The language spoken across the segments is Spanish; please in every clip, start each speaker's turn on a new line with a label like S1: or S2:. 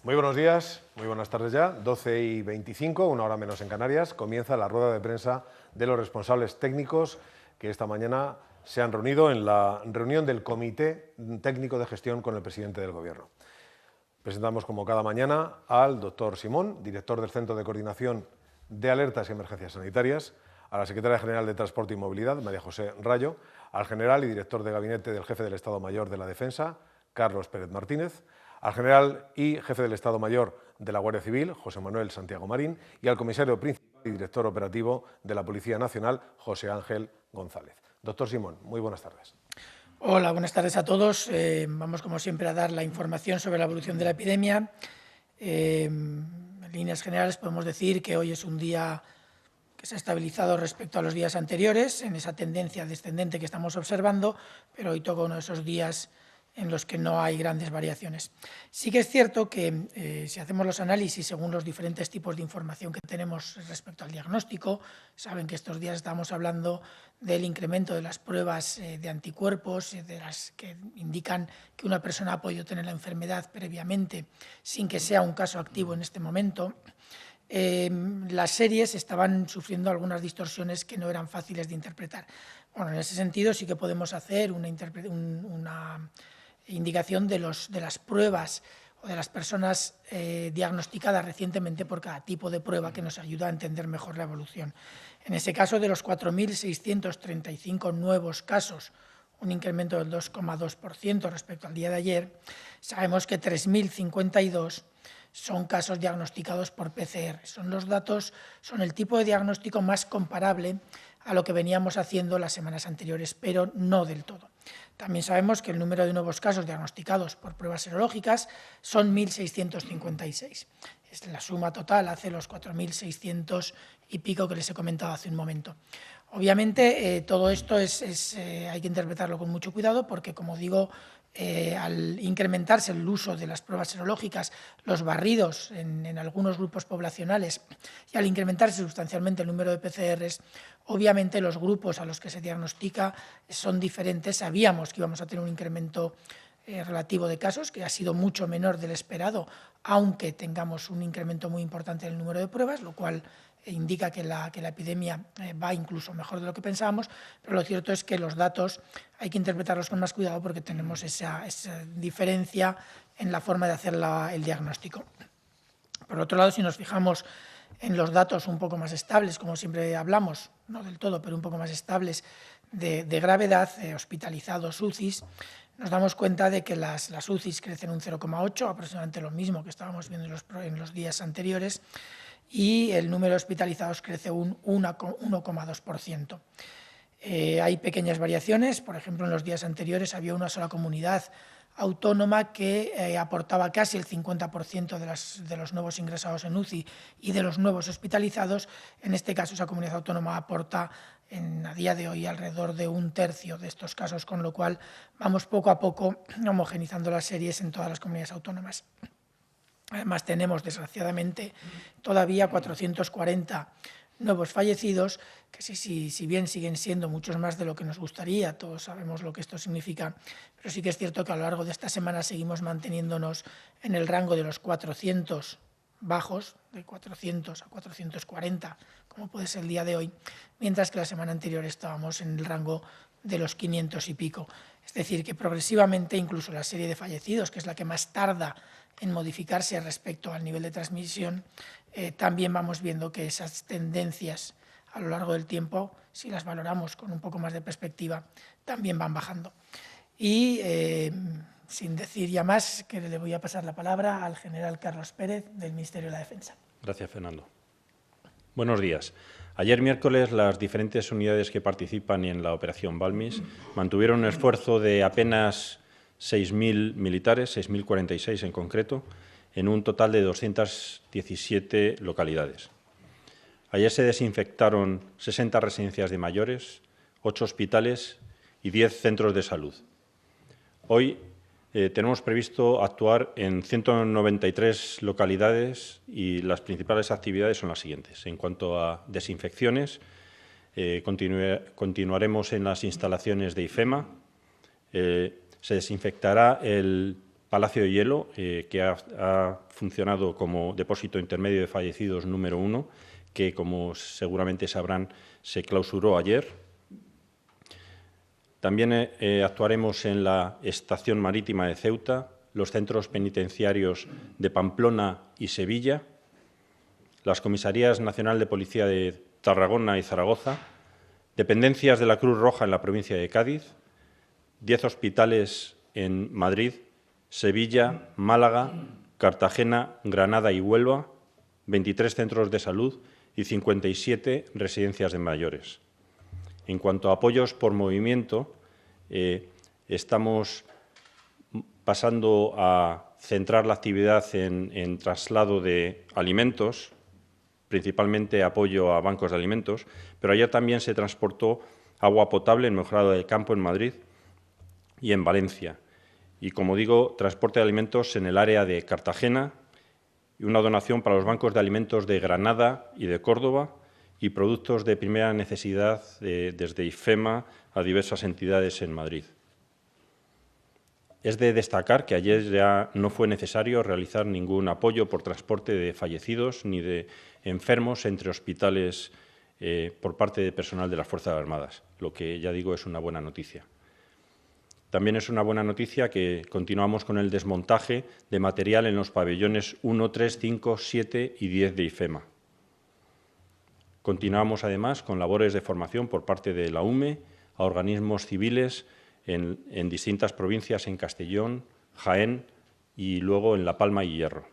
S1: Muy buenos días, muy buenas tardes ya, 12:25, una hora menos en Canarias, comienza la rueda de prensa de los responsables técnicos que esta mañana se han reunido en la reunión del Comité Técnico de Gestión con el presidente del Gobierno. Presentamos como cada mañana al doctor Simón, director del Centro de Coordinación de Alertas y Emergencias Sanitarias, a la secretaria general de Transporte y Movilidad, María José Rayo, al general y director de gabinete del jefe del Estado Mayor de la Defensa, Carlos Pérez Martínez, al general y jefe del Estado Mayor de la Guardia Civil, José Manuel Santiago Marín, y al comisario principal y director operativo de la Policía Nacional, José Ángel González. Doctor Simón, muy buenas tardes.
S2: Hola, buenas tardes a todos. Vamos, como siempre, a dar la información sobre la evolución de la epidemia. En líneas generales podemos decir que hoy es un día que se ha estabilizado respecto a los días anteriores, en esa tendencia descendente que estamos observando, pero hoy toca uno de esos días en los que no hay grandes variaciones. Sí que es cierto que si hacemos los análisis según los diferentes tipos de información que tenemos respecto al diagnóstico, saben que estos días estamos hablando del incremento de las pruebas de anticuerpos, de las que indican que una persona ha podido tener la enfermedad previamente sin que sea un caso activo en este momento. Las series estaban sufriendo algunas distorsiones que no eran fáciles de interpretar. Bueno, en ese sentido sí que podemos hacer una indicación de las pruebas o de las personas diagnosticadas recientemente por cada tipo de prueba que nos ayuda a entender mejor la evolución. En ese caso, de los 4.635 nuevos casos, un incremento del 2,2% respecto al día de ayer, sabemos que 3.052 son casos diagnosticados por PCR. Son los datos, son el tipo de diagnóstico más comparable a lo que veníamos haciendo las semanas anteriores, pero no del todo. También sabemos que el número de nuevos casos diagnosticados por pruebas serológicas son 1.656. La suma total hace los 4.600 y pico que les he comentado hace un momento. Obviamente, todo esto hay que interpretarlo con mucho cuidado porque, como digo, al incrementarse el uso de las pruebas serológicas, los barridos en algunos grupos poblacionales y al incrementarse sustancialmente el número de PCRs, obviamente los grupos a los que se diagnostica son diferentes. Sabíamos que íbamos a tener un incremento relativo de casos, que ha sido mucho menor del esperado, aunque tengamos un incremento muy importante en el número de pruebas, lo cual indica que la epidemia va incluso mejor de lo que pensábamos, pero lo cierto es que los datos hay que interpretarlos con más cuidado porque tenemos esa diferencia en la forma de hacer el diagnóstico. Por otro lado, si nos fijamos en los datos un poco más estables, como siempre hablamos, no del todo, pero un poco más estables, de gravedad, hospitalizados, UCIs, nos damos cuenta de que las UCIs crecen un 0,8, aproximadamente lo mismo que estábamos viendo en los días anteriores, y el número de hospitalizados crece un 1,2%. Hay pequeñas variaciones, por ejemplo, en los días anteriores había una sola comunidad autónoma que aportaba casi el 50% de los nuevos ingresados en UCI y de los nuevos hospitalizados. En este caso, esa comunidad autónoma aporta a día de hoy alrededor de un tercio de estos casos, con lo cual vamos poco a poco homogenizando las series en todas las comunidades autónomas. Además, tenemos, desgraciadamente, todavía 440 nuevos fallecidos, que si bien siguen siendo muchos más de lo que nos gustaría, todos sabemos lo que esto significa, pero sí que es cierto que a lo largo de esta semana seguimos manteniéndonos en el rango de los 400 bajos, de 400 a 440, como puede ser el día de hoy, mientras que la semana anterior estábamos en el rango de los 500 y pico. Es decir, que progresivamente incluso la serie de fallecidos, que es la que más tarda en modificarse respecto al nivel de transmisión, también vamos viendo que esas tendencias a lo largo del tiempo, si las valoramos con un poco más de perspectiva, también van bajando. Y sin decir ya más, que le voy a pasar la palabra al general Carlos Pérez del Ministerio de la Defensa.
S3: Gracias, Fernando. Buenos días. Ayer miércoles las diferentes unidades que participan en la operación Balmis mantuvieron un esfuerzo de apenas 6.000 militares, 6.046 en concreto, en un total de 217 localidades. Ayer se desinfectaron 60 residencias de mayores, 8 hospitales y 10 centros de salud. Hoy tenemos previsto actuar en 193 localidades y las principales actividades son las siguientes. En cuanto a desinfecciones, continuaremos en las instalaciones de IFEMA. Se desinfectará el Palacio de Hielo, que ha funcionado como depósito intermedio de fallecidos número 1, que, como seguramente sabrán, se clausuró ayer. También actuaremos en la Estación Marítima de Ceuta, los centros penitenciarios de Pamplona y Sevilla, las Comisarías Nacional de Policía de Tarragona y Zaragoza, dependencias de la Cruz Roja en la provincia de Cádiz, 10 hospitales en Madrid, Sevilla, Málaga, Cartagena, Granada y Huelva, 23 centros de salud y 57 residencias de mayores. En cuanto a apoyos por movimiento, estamos pasando a centrar la actividad en traslado de alimentos, principalmente apoyo a bancos de alimentos, pero ayer también se transportó agua potable en Mejorado del Campo, en Madrid, y en Valencia. Y, como digo, transporte de alimentos en el área de Cartagena y una donación para los bancos de alimentos de Granada y de Córdoba y productos de primera necesidad desde IFEMA a diversas entidades en Madrid. Es de destacar que ayer ya no fue necesario realizar ningún apoyo por transporte de fallecidos ni de enfermos entre hospitales por parte de personal de las Fuerzas Armadas, lo que, ya digo, es una buena noticia. También es una buena noticia que continuamos con el desmontaje de material en los pabellones 1, 3, 5, 7 y 10 de IFEMA. Continuamos, además, con labores de formación por parte de la UME a organismos civiles en distintas provincias, en Castellón, Jaén y luego en La Palma y Hierro.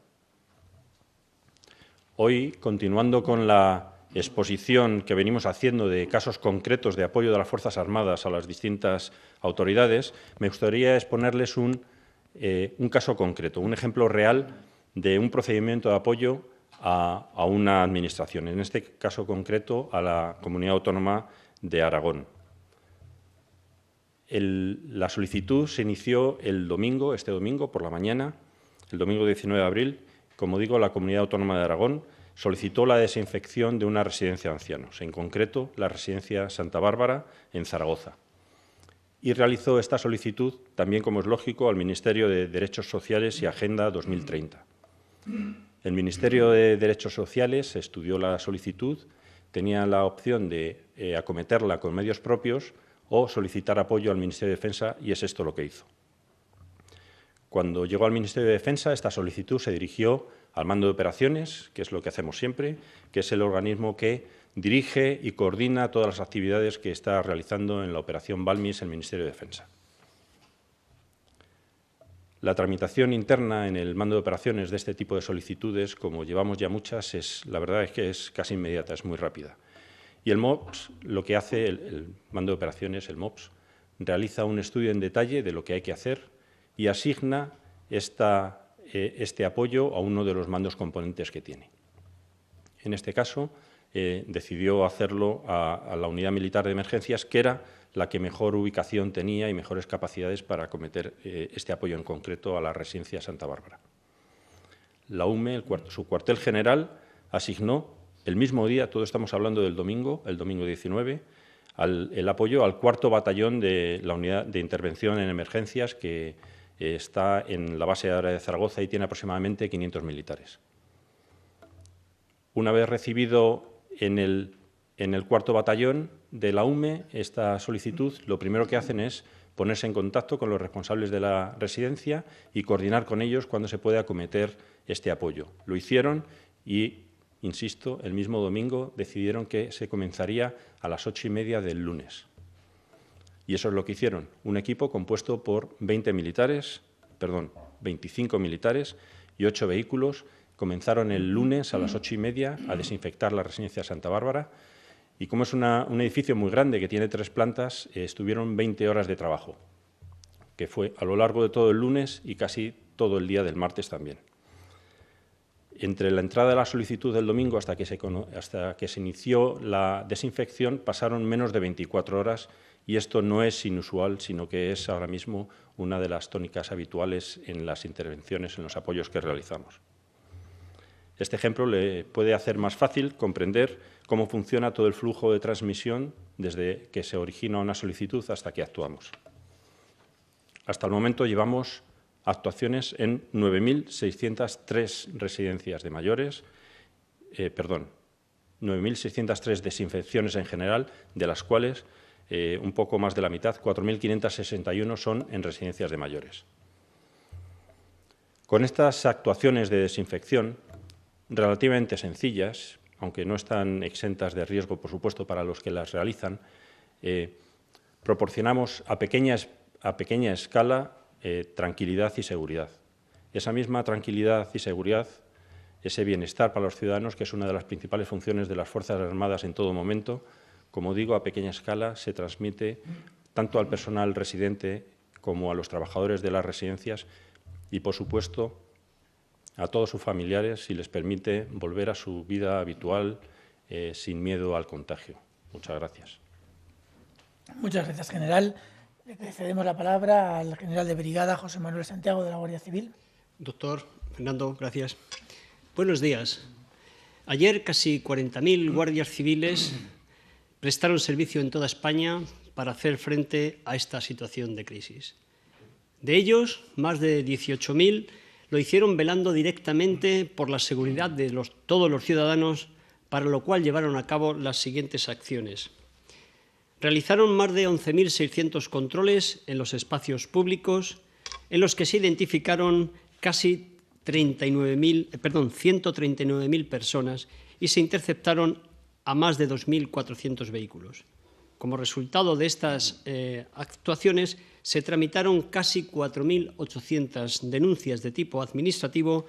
S3: Hoy, continuando con la exposición que venimos haciendo de casos concretos de apoyo de las Fuerzas Armadas a las distintas autoridades, me gustaría exponerles un caso concreto, un ejemplo real de un procedimiento de apoyo a una administración, en este caso concreto a la Comunidad Autónoma de Aragón. La solicitud se inició este domingo por la mañana, el domingo 19 de abril. Como digo, la Comunidad Autónoma de Aragón solicitó la desinfección de una residencia de ancianos, en concreto la residencia Santa Bárbara en Zaragoza. Y realizó esta solicitud, también como es lógico, al Ministerio de Derechos Sociales y Agenda 2030. El Ministerio de Derechos Sociales estudió la solicitud, tenía la opción de acometerla con medios propios o solicitar apoyo al Ministerio de Defensa, y es esto lo que hizo. Cuando llegó al Ministerio de Defensa, esta solicitud se dirigió al Mando de Operaciones, que es lo que hacemos siempre, que es el organismo que dirige y coordina todas las actividades que está realizando en la Operación Balmis el Ministerio de Defensa. La tramitación interna en el Mando de Operaciones de este tipo de solicitudes, como llevamos ya muchas, la verdad es que es casi inmediata, es muy rápida. Y el MOPS, lo que hace el Mando de Operaciones, el MOPS, realiza un estudio en detalle de lo que hay que hacer y asigna este apoyo a uno de los mandos componentes que tiene. En este caso, decidió hacerlo a la Unidad Militar de Emergencias, que era la que mejor ubicación tenía y mejores capacidades para acometer este apoyo en concreto a la residencia Santa Bárbara. La UME, su cuartel general, asignó el mismo día, todo estamos hablando del domingo, el domingo 19, el apoyo al 4º Batallón de la Unidad de Intervención en Emergencias, que está en la base aérea de Zaragoza y tiene aproximadamente 500 militares. Una vez recibido en el 4º Batallón de la UME esta solicitud, lo primero que hacen es ponerse en contacto con los responsables de la residencia y coordinar con ellos cuándo se puede acometer este apoyo. Lo hicieron y, insisto, el mismo domingo decidieron que se comenzaría a las 8:30 del lunes. Y eso es lo que hicieron, un equipo compuesto por 25 militares y 8 vehículos. Comenzaron el lunes a las 8:30 a desinfectar la residencia Santa Bárbara y, como es un edificio muy grande que tiene 3 plantas, estuvieron 20 horas de trabajo, que fue a lo largo de todo el lunes y casi todo el día del martes también. Entre la entrada de la solicitud del domingo hasta que se inició la desinfección pasaron menos de 24 horas y esto no es inusual, sino que es ahora mismo una de las tónicas habituales en las intervenciones, en los apoyos que realizamos. Este ejemplo le puede hacer más fácil comprender cómo funciona todo el flujo de transmisión desde que se origina una solicitud hasta que actuamos. Hasta el momento llevamos actuaciones en 9.603 residencias de mayores, 9.603 desinfecciones en general, de las cuales un poco más de la mitad, 4.561, son en residencias de mayores. Con estas actuaciones de desinfección, relativamente sencillas, aunque no están exentas de riesgo, por supuesto, para los que las realizan, proporcionamos a pequeña escala tranquilidad y seguridad. Esa misma tranquilidad y seguridad, ese bienestar para los ciudadanos, que es una de las principales funciones de las Fuerzas Armadas en todo momento, como digo, a pequeña escala se transmite tanto al personal residente como a los trabajadores de las residencias y, por supuesto, a todos sus familiares, si les permite volver a su vida habitual sin miedo al contagio. Muchas gracias.
S2: Muchas gracias, general. Le cedemos la palabra al general de brigada, José Manuel Santiago, de la Guardia Civil.
S4: Doctor Fernando, gracias. Buenos días. Ayer casi 40.000 guardias civiles prestaron servicio en toda España para hacer frente a esta situación de crisis. De ellos, más de 18.000 lo hicieron velando directamente por la seguridad de todos los ciudadanos, para lo cual llevaron a cabo las siguientes acciones. Realizaron más de 11.600 controles en los espacios públicos, en los que se identificaron casi 139.000 personas y se interceptaron a más de 2.400 vehículos. Como resultado de estas actuaciones, se tramitaron casi 4.800 denuncias de tipo administrativo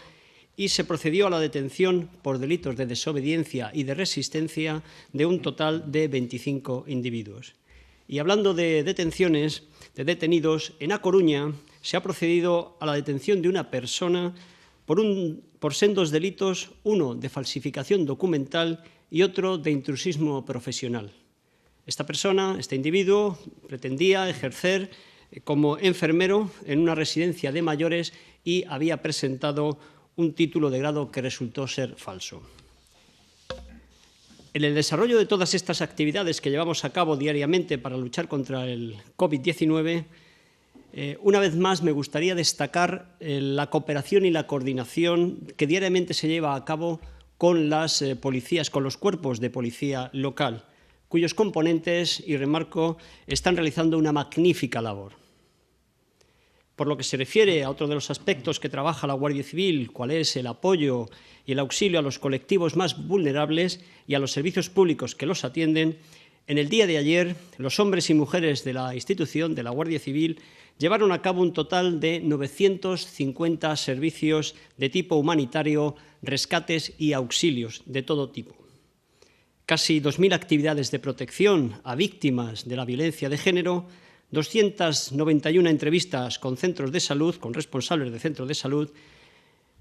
S4: y se procedió a la detención por delitos de desobediencia y de resistencia de un total de 25 individuos. Y hablando de detenciones, de detenidos, en A Coruña se ha procedido a la detención de una persona por sendos delitos, uno de falsificación documental y otro de intrusismo profesional. Esta persona, este individuo, pretendía ejercer como enfermero en una residencia de mayores y había presentado un título de grado que resultó ser falso. En el desarrollo de todas estas actividades que llevamos a cabo diariamente para luchar contra el COVID-19, una vez más me gustaría destacar la cooperación y la coordinación que diariamente se lleva a cabo con las policías, con los cuerpos de policía local, cuyos componentes, y remarco, están realizando una magnífica labor. Por lo que se refiere a otro de los aspectos que trabaja la Guardia Civil, cuál es el apoyo y el auxilio a los colectivos más vulnerables y a los servicios públicos que los atienden, en el día de ayer los hombres y mujeres de la institución, de la Guardia Civil, llevaron a cabo un total de 950 servicios de tipo humanitario, rescates y auxilios de todo tipo. Casi 2.000 actividades de protección a víctimas de la violencia de género, 291 entrevistas con centros de salud, con responsables de centros de salud,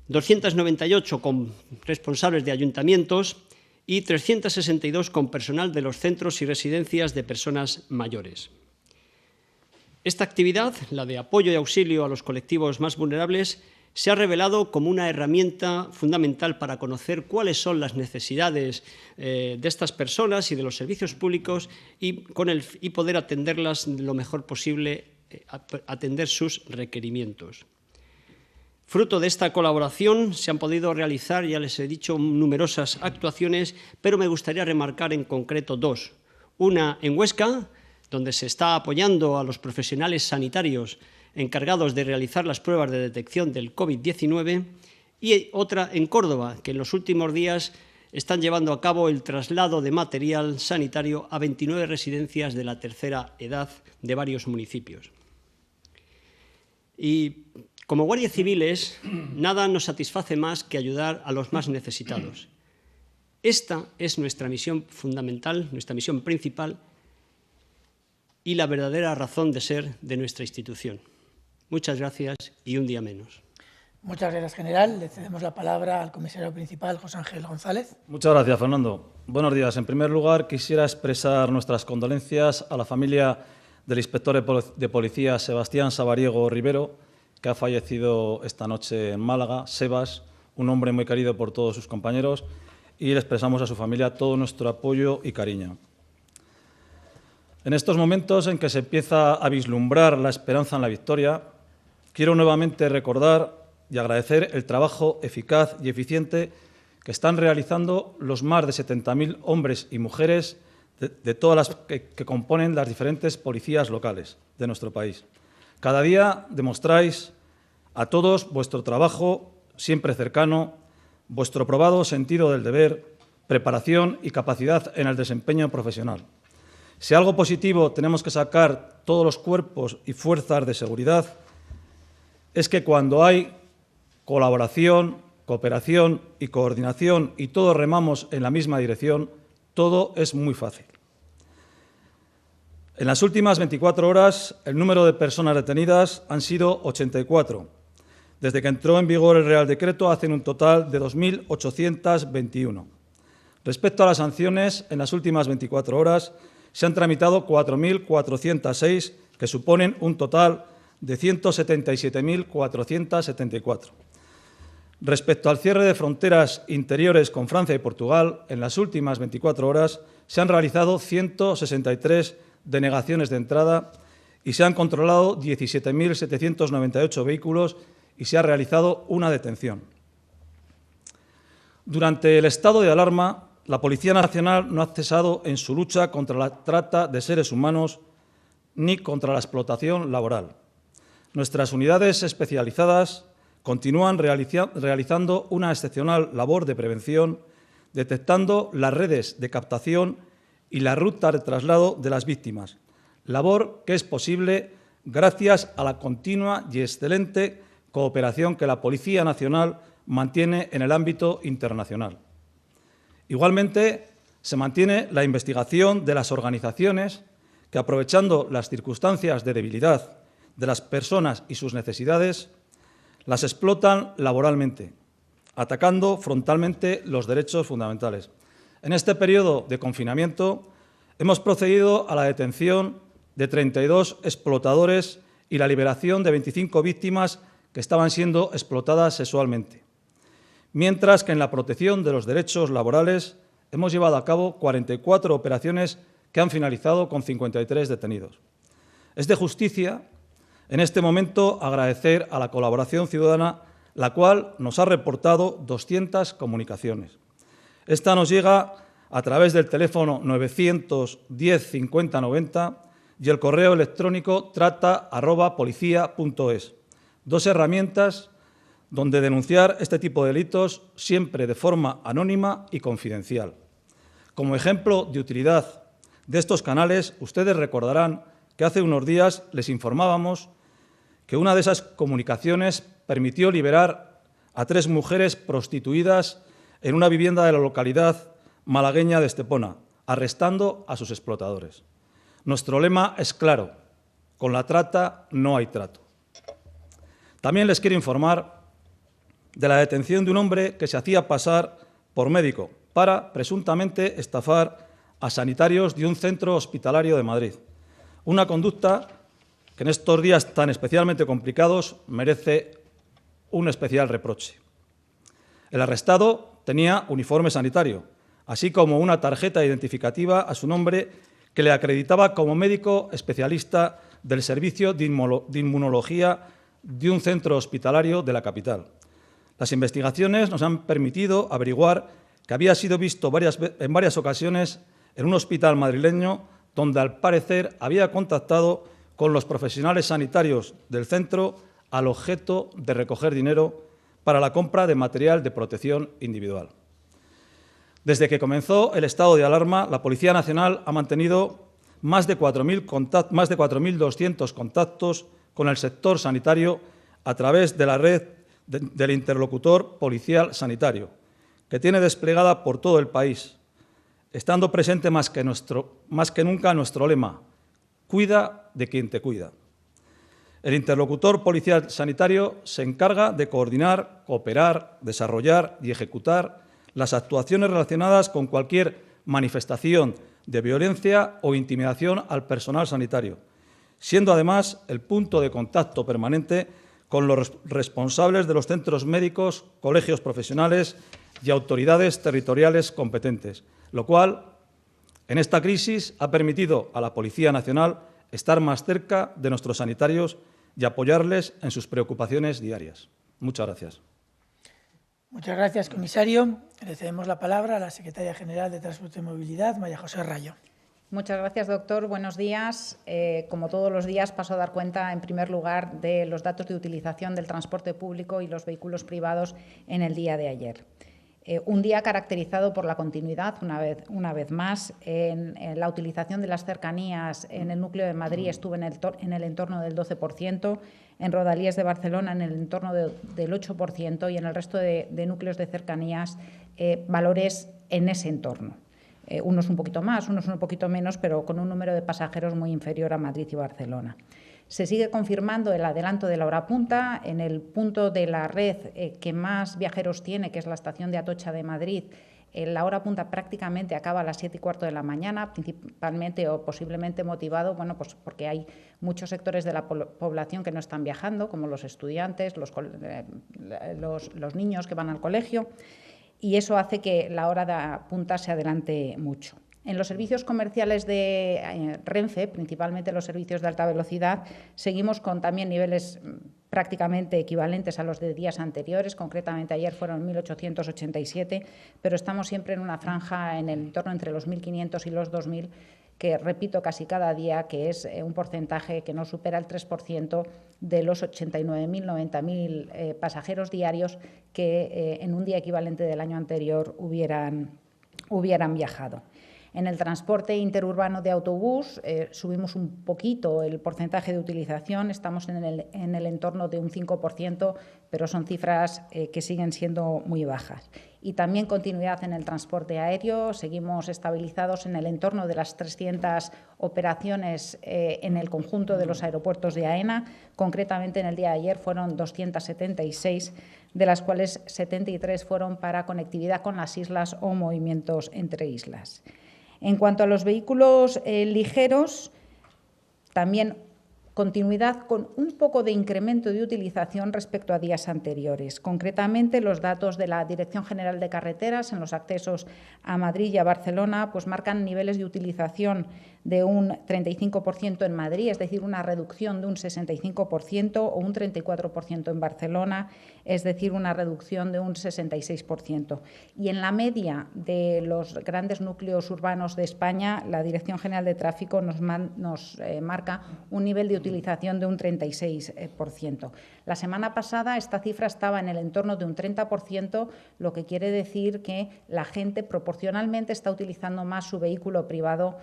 S4: 298 con responsables de ayuntamientos y 362 con personal de los centros y residencias de personas mayores. Esta actividad, la de apoyo y auxilio a los colectivos más vulnerables, se ha revelado como una herramienta fundamental para conocer cuáles son las necesidades de estas personas y de los servicios públicos y poder atenderlas lo mejor posible, atender sus requerimientos. Fruto de esta colaboración se han podido realizar, ya les he dicho, numerosas actuaciones, pero me gustaría remarcar en concreto dos. Una en Huesca, donde se está apoyando a los profesionales sanitarios encargados de realizar las pruebas de detección del COVID-19, y otra en Córdoba, que en los últimos días están llevando a cabo el traslado de material sanitario a 29 residencias de la tercera edad de varios municipios. Y como guardias civiles, nada nos satisface más que ayudar a los más necesitados. Esta es nuestra misión fundamental, nuestra misión principal y la verdadera razón de ser de nuestra institución. Muchas gracias y un día menos.
S2: Muchas gracias, general. Le cedemos la palabra al comisario principal, José Ángel González.
S5: Muchas gracias, Fernando. Buenos días. En primer lugar, quisiera expresar nuestras condolencias a la familia del inspector de policía Sebastián Sabariego Rivero, que ha fallecido esta noche en Málaga, Sebas, un hombre muy querido por todos sus compañeros, y le expresamos a su familia todo nuestro apoyo y cariño. En estos momentos en que se empieza a vislumbrar la esperanza en la victoria, quiero nuevamente recordar y agradecer el trabajo eficaz y eficiente que están realizando los más de 70.000 hombres y mujeres de todas las que componen las diferentes policías locales de nuestro país. Cada día demostráis a todos vuestro trabajo siempre cercano, vuestro probado sentido del deber, preparación y capacidad en el desempeño profesional. Si algo positivo tenemos que sacar todos los cuerpos y fuerzas de seguridad, es que cuando hay colaboración, cooperación y coordinación y todos remamos en la misma dirección, todo es muy fácil. En las últimas 24 horas, el número de personas detenidas han sido 84. Desde que entró en vigor el Real Decreto, hacen un total de 2.821. Respecto a las sanciones, en las últimas 24 horas se han tramitado 4.406, que suponen un total de 177.474. Respecto al cierre de fronteras interiores con Francia y Portugal, en las últimas 24 horas se han realizado 163 denegaciones de entrada y se han controlado 17.798 vehículos y se ha realizado una detención. Durante el estado de alarma, la Policía Nacional no ha cesado en su lucha contra la trata de seres humanos ni contra la explotación laboral. Nuestras unidades especializadas continúan realizando una excepcional labor de prevención, detectando las redes de captación y la ruta de traslado de las víctimas, labor que es posible gracias a la continua y excelente cooperación que la Policía Nacional mantiene en el ámbito internacional. Igualmente, se mantiene la investigación de las organizaciones que, aprovechando las circunstancias de debilidad de las personas y sus necesidades, las explotan laboralmente, atacando frontalmente los derechos fundamentales. En este periodo de confinamiento hemos procedido a la detención de 32 explotadores y la liberación de 25 víctimas que estaban siendo explotadas sexualmente, mientras que en la protección de los derechos laborales hemos llevado a cabo 44 operaciones que han finalizado con 53 detenidos. Es de justicia, en este momento, agradecer a la colaboración ciudadana, la cual nos ha reportado 200 comunicaciones. Esta nos llega a través del teléfono 910 50 90 y el correo electrónico trata@policia.es. Dos herramientas donde denunciar este tipo de delitos siempre de forma anónima y confidencial. Como ejemplo de utilidad de estos canales, ustedes recordarán que hace unos días les informábamos que una de esas comunicaciones permitió liberar a 3 mujeres prostituidas en una vivienda de la localidad malagueña de Estepona, arrestando a sus explotadores. Nuestro lema es claro: con la trata no hay trato. También les quiero informar de la detención de un hombre que se hacía pasar por médico para presuntamente estafar a sanitarios de un centro hospitalario de Madrid. Una conducta que en estos días tan especialmente complicados merece un especial reproche. El arrestado tenía uniforme sanitario, así como una tarjeta identificativa a su nombre que le acreditaba como médico especialista del servicio de inmunología de un centro hospitalario de la capital. Las investigaciones nos han permitido averiguar que había sido visto en varias ocasiones en un hospital madrileño donde, al parecer, había contactado con los profesionales sanitarios del centro al objeto de recoger dinero para la compra de material de protección individual. Desde que comenzó el estado de alarma, la Policía Nacional ha mantenido más de 4.200 contactos con el sector sanitario a través de la red del interlocutor policial sanitario, que tiene desplegada por todo el país, estando presente más que nunca nuestro lema: cuida de quien te cuida. El interlocutor policial sanitario se encarga de coordinar, cooperar, desarrollar y ejecutar las actuaciones relacionadas con cualquier manifestación de violencia o intimidación al personal sanitario, siendo además el punto de contacto permanente con los responsables de los centros médicos, colegios profesionales y autoridades territoriales competentes, lo cual, en esta crisis, ha permitido a la Policía Nacional estar más cerca de nuestros sanitarios y apoyarles en sus preocupaciones diarias. Muchas gracias.
S2: Muchas gracias, comisario. Le cedemos la palabra a la secretaria general de Transporte y Movilidad, María José Rayo.
S6: Muchas gracias, doctor. Buenos días. Como todos los días, paso a dar cuenta, en primer lugar, de los datos de utilización del transporte público y los vehículos privados en el día de ayer. Un día caracterizado por la continuidad, una vez más, en la utilización de las cercanías en el núcleo de Madrid estuvo en el entorno del 12%, en Rodalíes de Barcelona en el entorno del 8% y en el resto de núcleos de cercanías valores en ese entorno. Unos un poquito más, unos un poquito menos, pero con un número de pasajeros muy inferior a Madrid y Barcelona. Se sigue confirmando el adelanto de la hora punta. En el punto de la red que más viajeros tiene, que es la estación de Atocha de Madrid, la hora punta prácticamente acaba a las 7:15 de la mañana, principalmente o posiblemente motivado, bueno, pues porque hay muchos sectores de la población que no están viajando, como los estudiantes, los niños que van al colegio, y eso hace que la hora de punta se adelante mucho. En los servicios comerciales de Renfe, principalmente los servicios de alta velocidad, seguimos con también niveles prácticamente equivalentes a los de días anteriores. Concretamente, ayer fueron 1.887, pero estamos siempre en una franja en el entorno entre los 1.500 y los 2.000, que repito casi cada día, que es un porcentaje que no supera el 3% de los 89.000, 90.000 pasajeros diarios que en un día equivalente del año anterior hubieran viajado. En el transporte interurbano de autobús subimos un poquito el porcentaje de utilización, estamos en el entorno de un 5%, pero son cifras que siguen siendo muy bajas. Y también continuidad en el transporte aéreo, seguimos estabilizados en el entorno de las 300 operaciones en el conjunto de los aeropuertos de AENA. Concretamente, en el día de ayer fueron 276, de las cuales 73 fueron para conectividad con las islas o movimientos entre islas. En cuanto a los vehículos ligeros, también continuidad con un poco de incremento de utilización respecto a días anteriores. Concretamente, los datos de la Dirección General de Carreteras en los accesos a Madrid y a Barcelona pues marcan niveles de utilización de un 35% en Madrid, es decir, una reducción de un 65%, o un 34% en Barcelona, es decir, una reducción de un 66%. Y en la media de los grandes núcleos urbanos de España, la Dirección General de Tráfico nos marca un nivel de utilización de un 36%. La semana pasada esta cifra estaba en el entorno de un 30%, lo que quiere decir que la gente proporcionalmente está utilizando más su vehículo privado,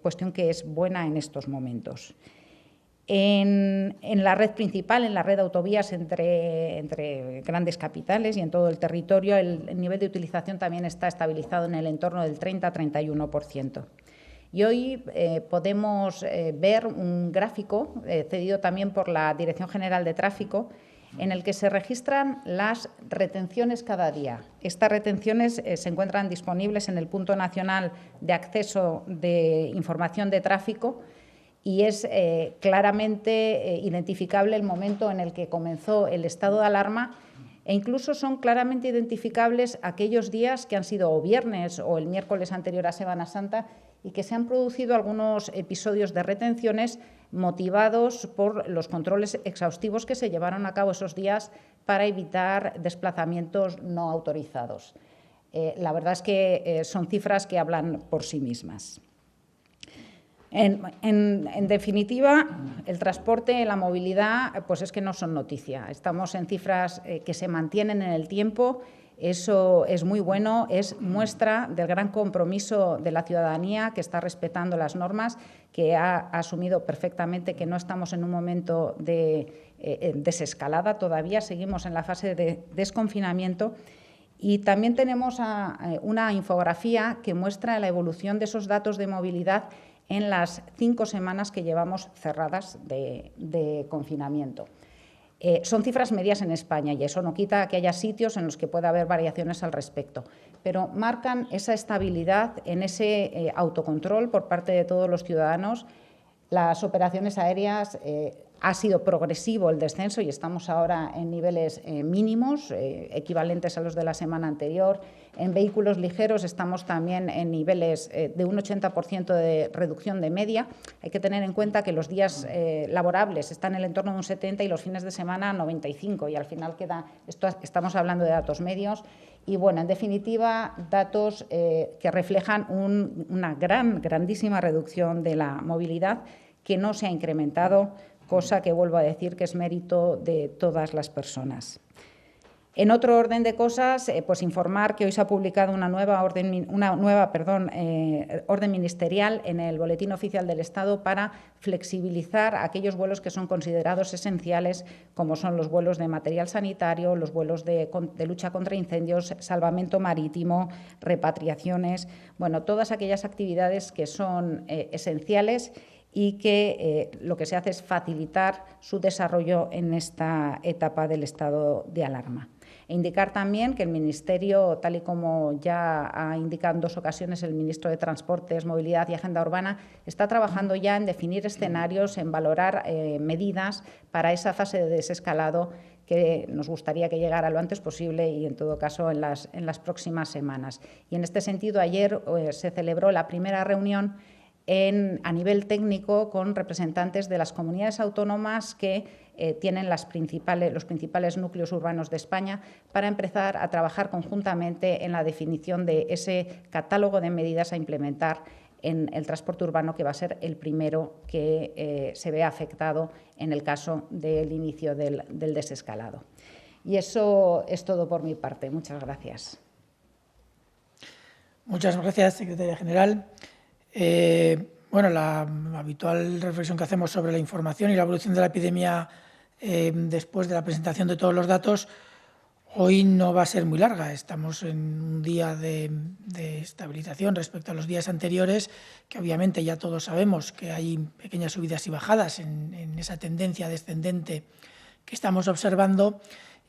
S6: cuestión que es buena en estos momentos. En la red principal, en la red de autovías entre grandes capitales y en todo el territorio, el nivel de utilización también está estabilizado en el entorno del 30-31%. Y hoy podemos ver un gráfico cedido también por la Dirección General de Tráfico, en el que se registran las retenciones cada día. Estas retenciones se encuentran disponibles en el Punto Nacional de Acceso de Información de Tráfico y es claramente identificable el momento en el que comenzó el estado de alarma, e incluso son claramente identificables aquellos días que han sido o viernes o el miércoles anterior a Semana Santa y que se han producido algunos episodios de retenciones motivados por los controles exhaustivos que se llevaron a cabo esos días para evitar desplazamientos no autorizados. La verdad es que son cifras que hablan por sí mismas. En definitiva, el transporte, la movilidad, pues es que no son noticia. Estamos en cifras que se mantienen en el tiempo. Eso es muy bueno, es muestra del gran compromiso de la ciudadanía que está respetando las normas, que ha asumido perfectamente que no estamos en un momento de desescalada, todavía seguimos en la fase de desconfinamiento. Y también tenemos una infografía que muestra la evolución de esos datos de movilidad en las 5 semanas que llevamos cerradas de confinamiento. Son cifras medias en España y eso no quita que haya sitios en los que pueda haber variaciones al respecto, pero marcan esa estabilidad en ese autocontrol por parte de todos los ciudadanos. Las operaciones aéreas Ha sido progresivo el descenso y estamos ahora en niveles mínimos, equivalentes a los de la semana anterior. En vehículos ligeros estamos también en niveles de un 80% de reducción de media. Hay que tener en cuenta que los días laborables están en el entorno de un 70 y los fines de semana 95, y al final estamos hablando de datos medios. Y bueno, en definitiva, datos que reflejan una grandísima reducción de la movilidad que no se ha incrementado, cosa que vuelvo a decir que es mérito de todas las personas. En otro orden de cosas, pues informar que hoy se ha publicado una nueva orden ministerial en el Boletín Oficial del Estado para flexibilizar aquellos vuelos que son considerados esenciales, como son los vuelos de material sanitario, los vuelos de lucha contra incendios, salvamento marítimo, repatriaciones, bueno, todas aquellas actividades que son esenciales y que lo que se hace es facilitar su desarrollo en esta etapa del estado de alarma. E indicar también que el Ministerio, tal y como ya ha indicado en 2 ocasiones el Ministro de Transportes, Movilidad y Agenda Urbana, está trabajando ya en definir escenarios, en valorar medidas para esa fase de desescalado que nos gustaría que llegara lo antes posible y, en todo caso, en las próximas semanas. Y, en este sentido, ayer se celebró la primera reunión a nivel técnico con representantes de las comunidades autónomas que tienen los principales núcleos urbanos de España, para empezar a trabajar conjuntamente en la definición de ese catálogo de medidas a implementar en el transporte urbano, que va a ser el primero que se vea afectado en el caso del inicio del desescalado. Y eso es todo por mi parte. Muchas gracias.
S2: Muchas gracias, secretaria general. Bueno, la habitual reflexión que hacemos sobre la información y la evolución de la epidemia después de la presentación de todos los datos, hoy no va a ser muy larga. Estamos en un día de estabilización respecto a los días anteriores, que obviamente ya todos sabemos que hay pequeñas subidas y bajadas en esa tendencia descendente que estamos observando,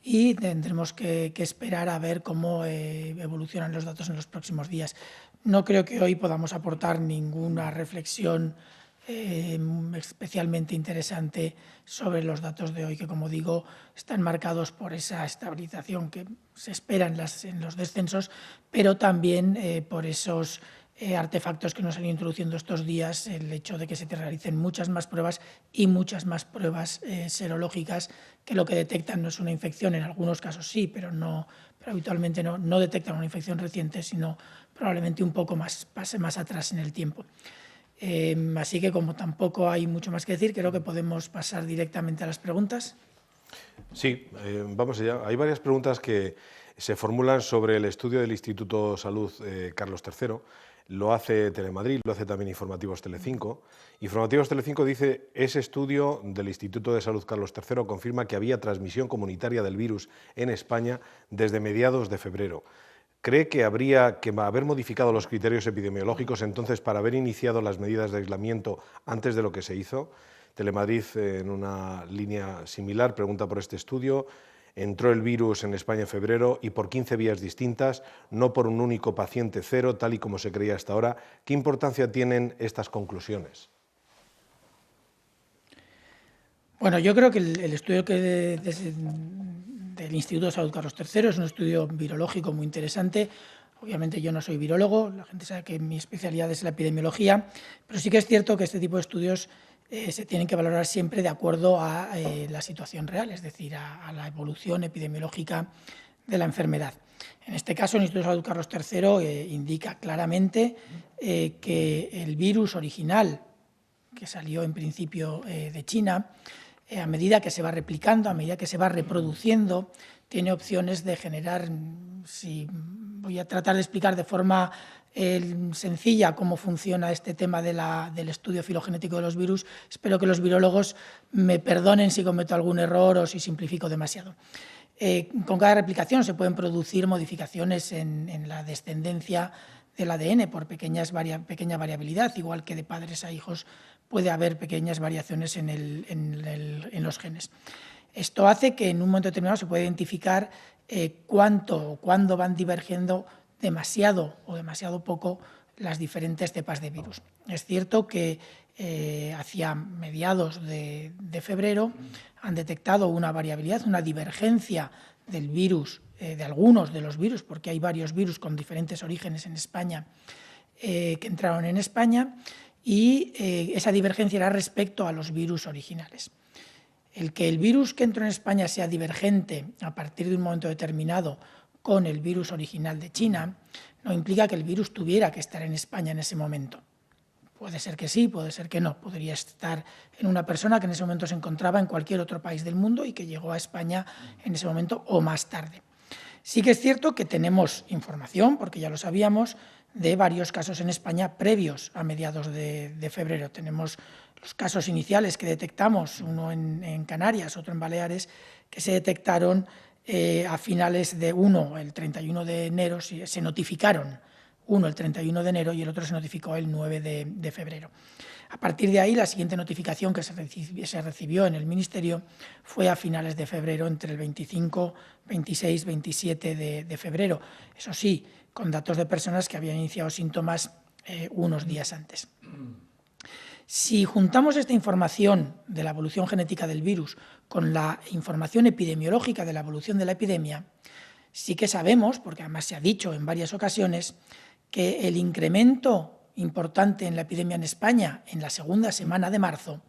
S2: y tendremos que esperar a ver cómo evolucionan los datos en los próximos días. No creo que hoy podamos aportar ninguna reflexión especialmente interesante sobre los datos de hoy, que, como digo, están marcados por esa estabilización que se espera en los descensos, pero también por esos artefactos que nos han ido introduciendo estos días, el hecho de que se te realicen muchas más pruebas y muchas más pruebas serológicas, que lo que detectan no es una infección, en algunos casos sí, pero habitualmente no detectan una infección reciente, sino probablemente un poco más, pase más atrás en el tiempo. Así que, como tampoco hay mucho más que decir, creo que podemos pasar directamente a las preguntas.
S1: Sí, vamos allá. Hay varias preguntas que se formulan sobre el estudio del Instituto Salud Carlos III. Lo hace Telemadrid, lo hace también Informativos Telecinco. Informativos Telecinco dice: ese estudio del Instituto de Salud Carlos III confirma que había transmisión comunitaria del virus en España desde mediados de febrero. ¿Cree que habría que haber modificado los criterios epidemiológicos entonces para haber iniciado las medidas de aislamiento antes de lo que se hizo? Telemadrid, en una línea similar, pregunta por este estudio. Entró el virus en España en febrero y por 15 vías distintas, no por un único paciente cero, tal y como se creía hasta ahora. ¿Qué importancia tienen estas conclusiones?
S2: Bueno, yo creo que el estudio del Instituto de Salud Carlos III es un estudio virológico muy interesante. Obviamente yo no soy virólogo, la gente sabe que mi especialidad es la epidemiología, pero sí que es cierto que este tipo de estudios se tienen que valorar siempre de acuerdo a la situación real, es decir, a la evolución epidemiológica de la enfermedad. En este caso, el Instituto de Salud Carlos III indica claramente que el virus original, que salió en principio de China, a medida que se va replicando, a medida que se va reproduciendo, tiene opciones de generar, si voy a tratar de explicar de forma sencilla cómo funciona este tema del estudio filogenético de los virus. Espero que los virólogos me perdonen si cometo algún error o si simplifico demasiado. Con cada replicación se pueden producir modificaciones en la descendencia del ADN por pequeña variabilidad, igual que de padres a hijos puede haber pequeñas variaciones en los genes. Esto hace que en un momento determinado se pueda identificar cuánto o cuándo van divergiendo demasiado o demasiado poco las diferentes cepas de virus. Es cierto que hacia mediados de febrero, han detectado una variabilidad, una divergencia del virus, de algunos de los virus, porque hay varios virus con diferentes orígenes en España que entraron en España, y esa divergencia era respecto a los virus originales. El que el virus que entró en España sea divergente a partir de un momento determinado con el virus original de China no implica que el virus tuviera que estar en España en ese momento. Puede ser que sí, puede ser que no. Podría estar en una persona que en ese momento se encontraba en cualquier otro país del mundo y que llegó a España en ese momento o más tarde. Sí que es cierto que tenemos información, porque ya lo sabíamos, de varios casos en España previos a mediados de febrero. Tenemos los casos iniciales que detectamos, uno en Canarias, otro en Baleares, que se detectaron a finales de el 31 de enero, se notificaron. Uno el 31 de enero y el otro se notificó el 9 de febrero. A partir de ahí, la siguiente notificación que se recibió en el Ministerio fue a finales de febrero, entre el 25, 26, 27 de febrero. Eso sí, con datos de personas que habían iniciado síntomas unos días antes. Si juntamos esta información de la evolución genética del virus con la información epidemiológica de la evolución de la epidemia, sí que sabemos, porque además se ha dicho en varias ocasiones, que el incremento importante en la epidemia en España en la segunda semana de marzo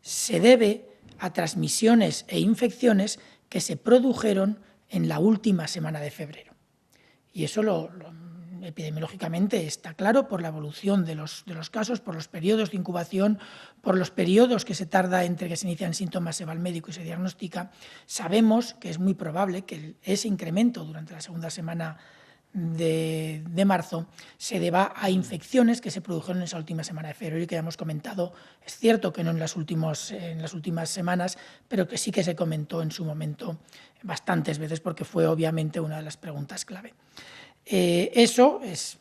S2: se debe a transmisiones e infecciones que se produjeron en la última semana de febrero. Y eso epidemiológicamente está claro por la evolución de los casos, por los periodos de incubación, por los periodos que se tarda entre que se inician síntomas, se va al médico y se diagnostica. Sabemos que es muy probable que ese incremento durante la segunda semana de marzo se deba a infecciones que se produjeron en esa última semana de febrero y que ya hemos comentado. Es cierto que no en las últimas semanas, pero que sí que se comentó en su momento bastantes veces, porque fue obviamente una de las preguntas clave. Eso es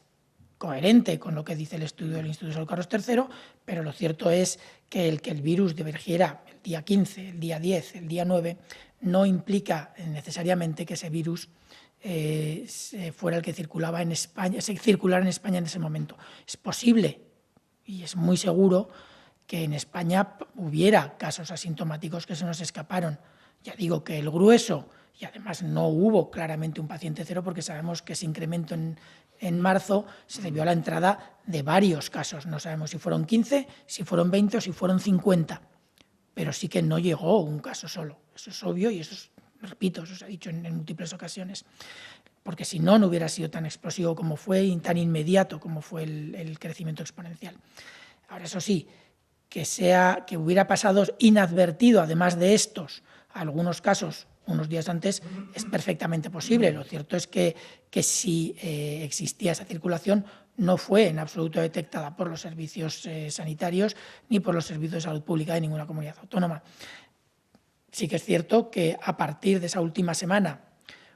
S2: coherente con lo que dice el estudio del Instituto de Salud Carlos III, pero lo cierto es que el virus divergiera el día 15, el día 10, el día 9, no implica necesariamente que ese virus fuera el que circulara en España en ese momento. Es posible y es muy seguro que en España hubiera casos asintomáticos que se nos escaparon. Ya digo que el grueso, y además no hubo claramente un paciente cero, porque sabemos que ese incremento en marzo se debió a la entrada de varios casos. No sabemos si fueron 15, si fueron 20 o si fueron 50, pero sí que no llegó un caso solo. Eso es obvio y eso es, repito, eso se ha dicho en múltiples ocasiones, porque si no, no hubiera sido tan explosivo como fue y tan inmediato como fue el crecimiento exponencial. Ahora, eso sí, que hubiera pasado inadvertido, además de estos, algunos casos unos días antes, es perfectamente posible. Lo cierto es que si existía esa circulación, no fue en absoluto detectada por los servicios sanitarios ni por los servicios de salud pública de ninguna comunidad autónoma. Sí que es cierto que a partir de esa última semana,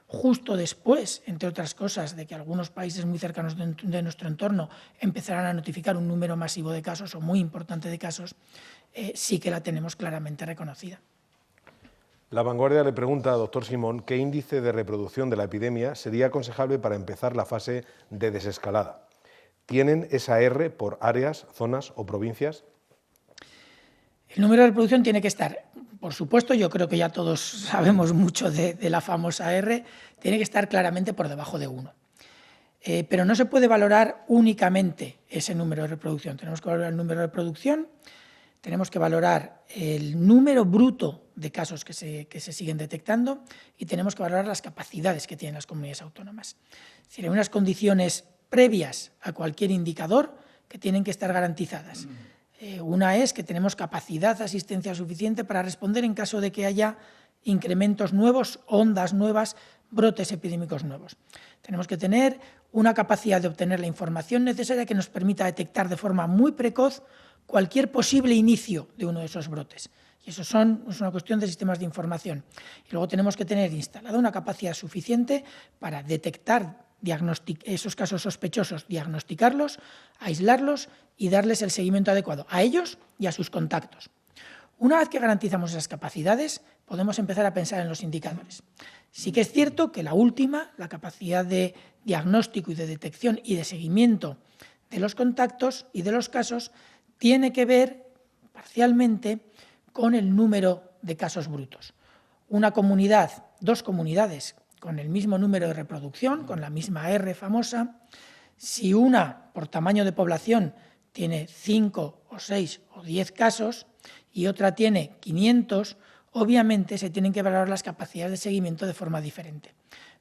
S2: justo después, entre otras cosas, de que algunos países muy cercanos de nuestro entorno empezaran a notificar un número masivo de casos o muy importante de casos, sí que la tenemos claramente reconocida.
S1: La Vanguardia le pregunta, doctor Simón, ¿qué índice de reproducción de la epidemia sería aconsejable para empezar la fase de desescalada? ¿Tienen esa R por áreas, zonas o provincias?
S2: El número de reproducción tiene que estar, por supuesto, yo creo que ya todos sabemos mucho de la famosa R, tiene que estar claramente por debajo de 1. Pero no se puede valorar únicamente ese número de reproducción. Tenemos que valorar el número de reproducción, tenemos que valorar el número bruto de casos que se siguen detectando y tenemos que valorar las capacidades que tienen las comunidades autónomas. Es decir, hay unas condiciones previas a cualquier indicador que tienen que estar garantizadas. Una es que tenemos capacidad de asistencia suficiente para responder en caso de que haya incrementos nuevos, ondas nuevas, brotes epidémicos nuevos. Tenemos que tener una capacidad de obtener la información necesaria que nos permita detectar de forma muy precoz cualquier posible inicio de uno de esos brotes. Y eso es una cuestión de sistemas de información. Y luego tenemos que tener instalada una capacidad suficiente para detectar esos casos sospechosos, diagnosticarlos, aislarlos y darles el seguimiento adecuado a ellos y a sus contactos. Una vez que garantizamos esas capacidades, podemos empezar a pensar en los indicadores. Sí que es cierto que la última, la capacidad de diagnóstico y de detección y de seguimiento de los contactos y de los casos, tiene que ver parcialmente con el número de casos brutos. Una comunidad, dos comunidades con el mismo número de reproducción, con la misma R famosa, si una por tamaño de población tiene 5 o 6 o 10 casos y otra tiene 500, obviamente se tienen que valorar las capacidades de seguimiento de forma diferente.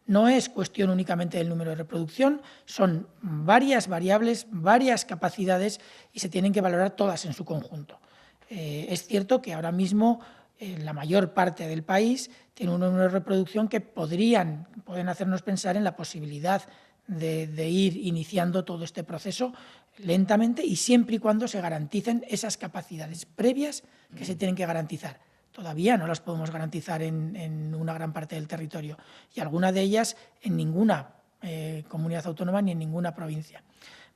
S2: No es cuestión únicamente del número de reproducción, son varias variables, varias capacidades y se tienen que valorar todas en su conjunto. Es cierto que ahora mismo la mayor parte del país tiene un número de reproducción que pueden hacernos pensar en la posibilidad de ir iniciando todo este proceso lentamente y siempre y cuando se garanticen esas capacidades previas que se tienen que garantizar. Todavía no las podemos garantizar en una gran parte del territorio y alguna de ellas en ninguna comunidad autónoma ni en ninguna provincia.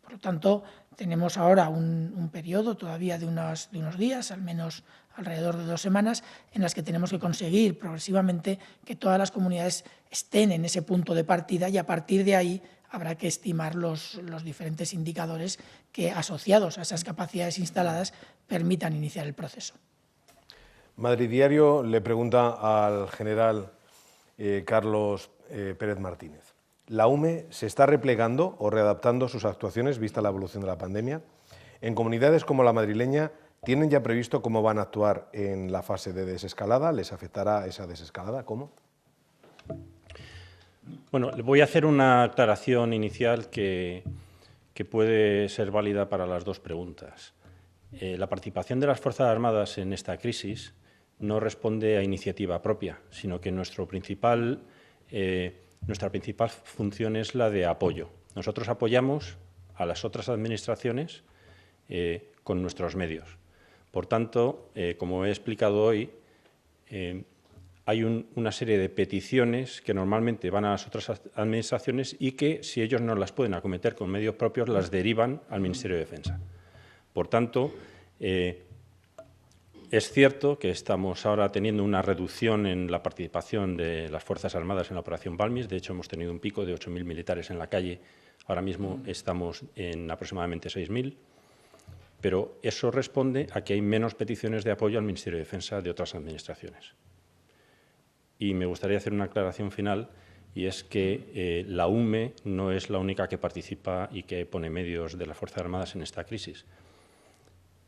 S2: Por lo tanto, tenemos ahora un periodo todavía de unos días, al menos alrededor de 2 semanas, en las que tenemos que conseguir progresivamente que todas las comunidades estén en ese punto de partida y a partir de ahí habrá que estimar los diferentes indicadores que, asociados a esas capacidades instaladas, permitan iniciar el proceso.
S1: Madrid Diario le pregunta al general Carlos Pérez Martínez. ¿La UME se está replegando o readaptando sus actuaciones vista la evolución de la pandemia? En comunidades como la madrileña, ¿tienen ya previsto cómo van a actuar en la fase de desescalada? ¿Les afectará esa desescalada? ¿Cómo?
S3: Bueno, voy a hacer una aclaración inicial que puede ser válida para las dos preguntas. La participación de las Fuerzas Armadas en esta crisis no responde a iniciativa propia, sino que nuestra principal función es la de apoyo. Nosotros apoyamos a las otras administraciones con nuestros medios. Por tanto, como he explicado hoy, hay una serie de peticiones que normalmente van a las otras administraciones y que, si ellos no las pueden acometer con medios propios, las derivan al Ministerio de Defensa. Por tanto, es cierto que estamos ahora teniendo una reducción en la participación de las Fuerzas Armadas en la Operación Balmis. De hecho, hemos tenido un pico de 8.000 militares en la calle. Ahora mismo estamos en aproximadamente 6.000. Pero eso responde a que hay menos peticiones de apoyo al Ministerio de Defensa de otras administraciones. Y me gustaría hacer una aclaración final, y es que la UME no es la única que participa y que pone medios de las Fuerzas Armadas en esta crisis.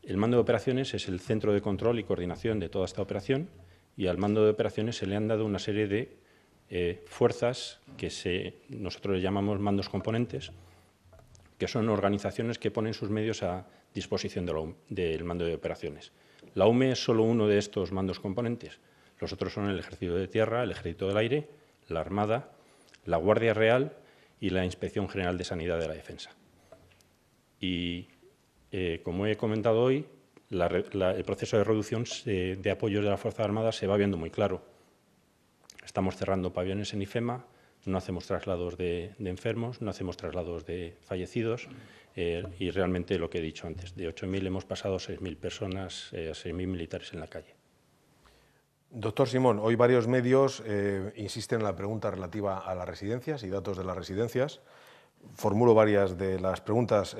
S3: El mando de operaciones es el centro de control y coordinación de toda esta operación y al mando de operaciones se le han dado una serie de fuerzas que nosotros le llamamos mandos componentes, que son organizaciones que ponen sus medios a disposición del mando de operaciones. La UME es solo uno de estos mandos componentes. Los otros son el Ejército de Tierra, el Ejército del Aire, la Armada, la Guardia Real y la Inspección General de Sanidad de la Defensa. Y como he comentado hoy, el proceso de reducción de apoyos de las Fuerzas Armadas se va viendo muy claro. Estamos cerrando pabellones en IFEMA, no hacemos traslados de enfermos, no hacemos traslados de fallecidos y realmente lo que he dicho antes, de 8.000 hemos pasado a 6.000 personas, a 6.000 militares en la calle.
S1: Doctor Simón, hoy varios medios insisten en la pregunta relativa a las residencias y datos de las residencias. Formulo varias de las preguntas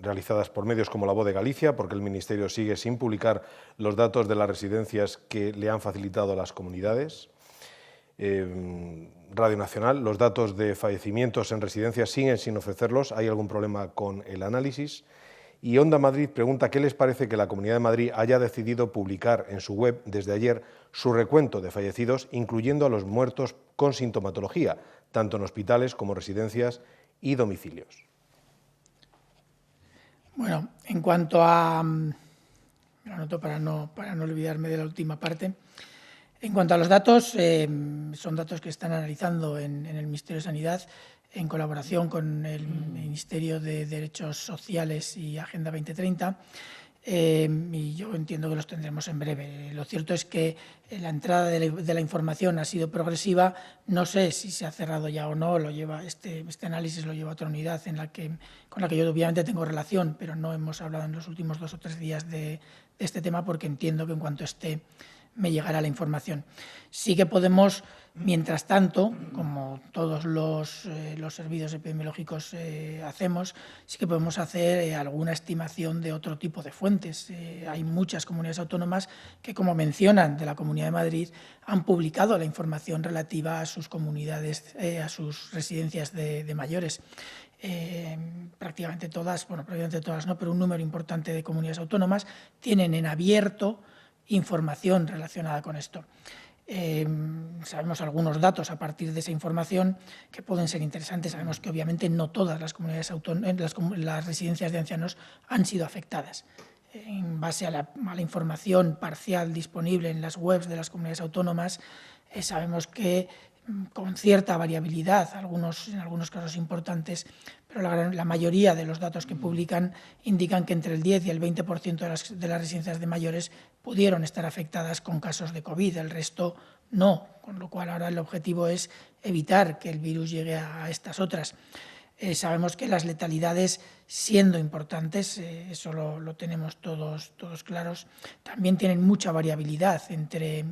S1: realizadas por medios como La Voz de Galicia, porque el Ministerio sigue sin publicar los datos de las residencias que le han facilitado a las comunidades. Radio Nacional, los datos de fallecimientos en residencias siguen sin ofrecerlos. ¿Hay algún problema con el análisis? Y Onda Madrid pregunta qué les parece que la Comunidad de Madrid haya decidido publicar en su web desde ayer su recuento de fallecidos, incluyendo a los muertos con sintomatología, tanto en hospitales como residencias y domicilios.
S2: Bueno, en cuanto a... me lo anoto para no olvidarme de la última parte. En cuanto a los datos, son datos que están analizando en el Ministerio de Sanidad en colaboración con el Ministerio de Derechos Sociales y Agenda 2030, y yo entiendo que los tendremos en breve. Lo cierto es que la entrada de la información ha sido progresiva. No sé si se ha cerrado ya o no. Este análisis lo lleva otra unidad con la que yo obviamente tengo relación, pero no hemos hablado en los últimos 2 o 3 días de este tema porque entiendo que en cuanto esté me llegará la información. Sí que podemos, mientras tanto, como todos los servicios epidemiológicos hacemos, sí que podemos hacer alguna estimación de otro tipo de fuentes. Hay muchas comunidades autónomas que, como mencionan de la Comunidad de Madrid, han publicado la información relativa a sus comunidades, a sus residencias de mayores. Prácticamente todas, bueno, prácticamente todas no, pero un número importante de comunidades autónomas tienen en abierto información relacionada con esto. Sabemos algunos datos a partir de esa información que pueden ser interesantes. Sabemos que obviamente no todas las comunidades autónomas, las residencias de ancianos han sido afectadas. En base a la información parcial disponible en las webs de las comunidades autónomas, sabemos que con cierta variabilidad, en algunos casos importantes, pero la mayoría de los datos que publican indican que entre el 10 y el 20% de las residencias de mayores pudieron estar afectadas con casos de COVID, el resto no, con lo cual ahora el objetivo es evitar que el virus llegue a estas otras. Sabemos que las letalidades, siendo importantes, eso lo tenemos todos claros, también tienen mucha variabilidad entre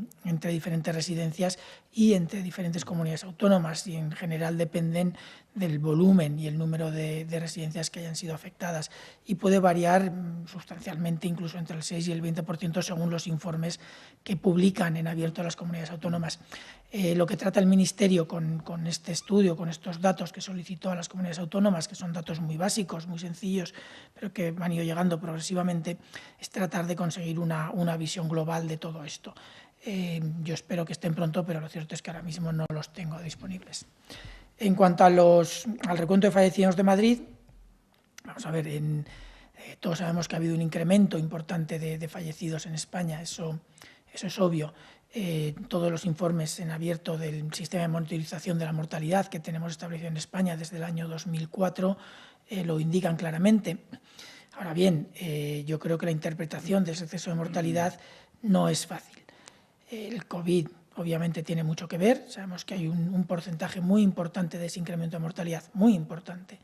S2: diferentes residencias y entre diferentes comunidades autónomas, y en general dependen del volumen y el número de residencias que hayan sido afectadas, y puede variar sustancialmente, incluso entre el 6 y el 20% según los informes que publican en abierto las comunidades autónomas. Lo que trata el Ministerio con este estudio, con estos datos que solicitó a las comunidades autónomas, que son datos muy básicos, muy sencillos, pero que han ido llegando progresivamente, es tratar de conseguir una visión global de todo esto. Yo espero que estén pronto, pero lo cierto es que ahora mismo no los tengo disponibles. En cuanto al recuento de fallecidos de Madrid, vamos a ver, todos sabemos que ha habido un incremento importante de fallecidos en España, eso es obvio. Todos los informes en abierto del sistema de monitorización de la mortalidad que tenemos establecido en España desde el año 2004 lo indican claramente. Ahora bien, yo creo que la interpretación de ese exceso de mortalidad no es fácil. El COVID obviamente tiene mucho que ver. Sabemos que hay un porcentaje muy importante de ese incremento de mortalidad, muy importante,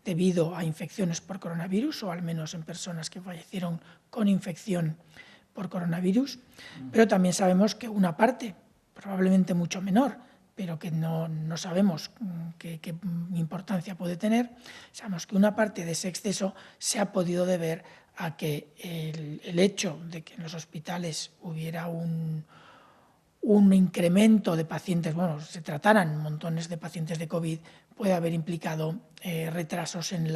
S2: debido a infecciones por coronavirus, o al menos en personas que fallecieron con infección por coronavirus, pero también sabemos que una parte, probablemente mucho menor, pero que no sabemos qué importancia puede tener, sabemos que una parte de ese exceso se ha podido deber a que el hecho de que en los hospitales hubiera un incremento de pacientes, bueno, se trataran montones de pacientes de COVID, puede haber implicado retrasos en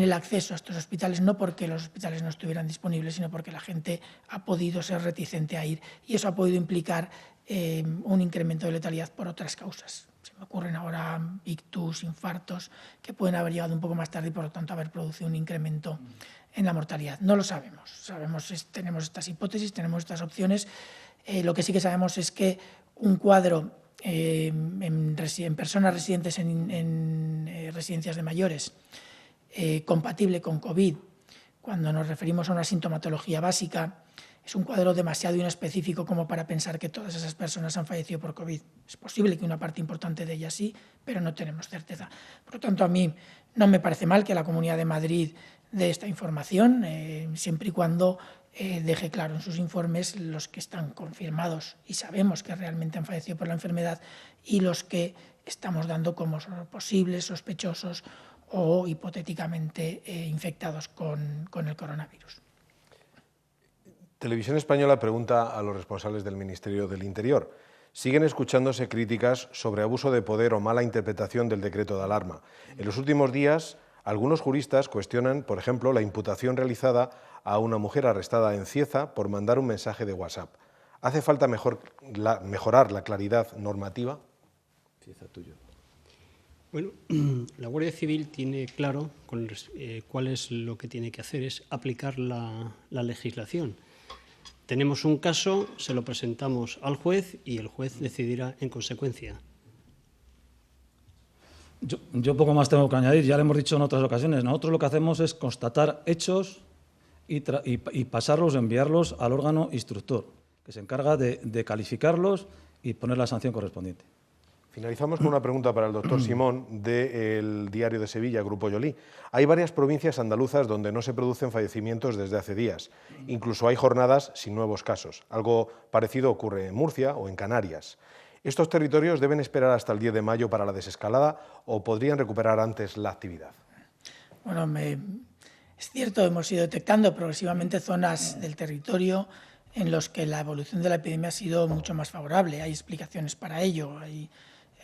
S2: el acceso a estos hospitales, no porque los hospitales no estuvieran disponibles, sino porque la gente ha podido ser reticente a ir, y eso ha podido implicar un incremento de letalidad por otras causas. Se me ocurren ahora ictus, infartos, que pueden haber llegado un poco más tarde y por lo tanto haber producido un incremento en la mortalidad. No lo sabemos. Tenemos estas hipótesis, tenemos estas opciones. Lo que sí que sabemos es que un cuadro en personas residentes en residencias de mayores compatible con COVID, cuando nos referimos a una sintomatología básica, es un cuadro demasiado inespecífico como para pensar que todas esas personas han fallecido por COVID. Es posible que una parte importante de ellas sí, pero no tenemos certeza. Por lo tanto, a mí no me parece mal que la Comunidad de Madrid dé esta información, siempre y cuando deje claro en sus informes los que están confirmados y sabemos que realmente han fallecido por la enfermedad, y los que estamos dando como posibles, sospechosos o hipotéticamente infectados con el coronavirus.
S1: Televisión Española pregunta a los responsables del Ministerio del Interior: ¿siguen escuchándose críticas sobre abuso de poder o mala interpretación del decreto de alarma? En los últimos días, algunos juristas cuestionan, por ejemplo, la imputación realizada a una mujer arrestada en Cieza por mandar un mensaje de WhatsApp. ¿Hace falta mejorar la claridad normativa?
S5: Cieza, tuyo.
S4: Bueno, la Guardia Civil tiene claro cuál es lo que tiene que hacer, es aplicar la legislación. Tenemos un caso, se lo presentamos al juez y el juez decidirá en consecuencia.
S5: Yo poco más tengo que añadir, ya lo hemos dicho en otras ocasiones. Nosotros lo que hacemos es constatar hechos y pasarlos, enviarlos al órgano instructor, que se encarga de calificarlos y poner la sanción correspondiente.
S1: Finalizamos con una pregunta para el doctor Simón del Diario de Sevilla, Grupo Yolí. Hay varias provincias andaluzas donde no se producen fallecimientos desde hace días. Incluso hay jornadas sin nuevos casos. Algo parecido ocurre en Murcia o en Canarias. ¿Estos territorios deben esperar hasta el 10 de mayo para la desescalada o podrían recuperar antes la actividad?
S2: Bueno, es cierto, hemos ido detectando progresivamente zonas del territorio en los que la evolución de la epidemia ha sido mucho más favorable. Hay explicaciones para ello. Hay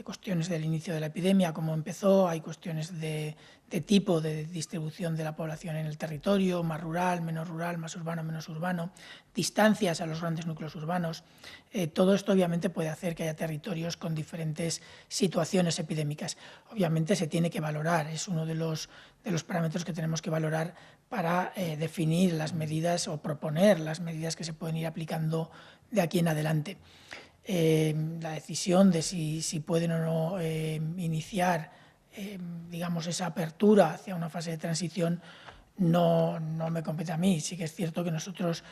S2: cuestiones del inicio de la epidemia, cómo empezó, hay cuestiones de tipo de distribución de la población en el territorio, más rural, más urbano, menos urbano, distancias a los grandes núcleos urbanos. Todo esto obviamente puede hacer que haya territorios con diferentes situaciones epidémicas. Obviamente se tiene que valorar, es uno de los parámetros que tenemos que valorar para definir las medidas o proponer las medidas que se pueden ir aplicando de aquí en adelante. La decisión de si pueden o no iniciar digamos, esa apertura hacia una fase de transición no me compete a mí. Sí que es cierto que nosotros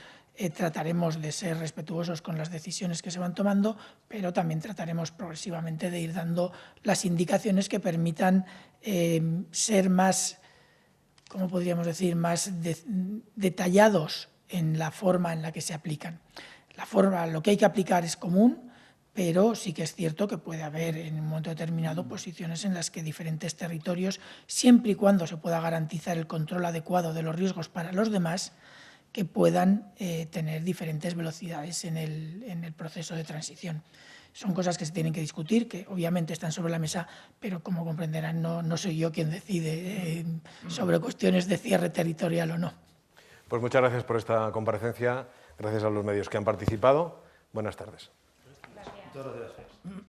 S2: trataremos de ser respetuosos con las decisiones que se van tomando, pero también trataremos progresivamente de ir dando las indicaciones que permitan ser más, ¿cómo podríamos decir?, más detallados en la forma en la que se aplican. Lo que hay que aplicar es común, pero sí que es cierto que puede haber en un momento determinado posiciones en las que diferentes territorios, siempre y cuando se pueda garantizar el control adecuado de los riesgos para los demás, que puedan tener diferentes velocidades en el proceso de transición. Son cosas que se tienen que discutir, que obviamente están sobre la mesa, pero como comprenderán no soy yo quien decide sobre cuestiones de cierre territorial o no.
S1: Pues muchas gracias por esta comparecencia, gracias a los medios que han participado. Buenas tardes.
S5: Muchas gracias.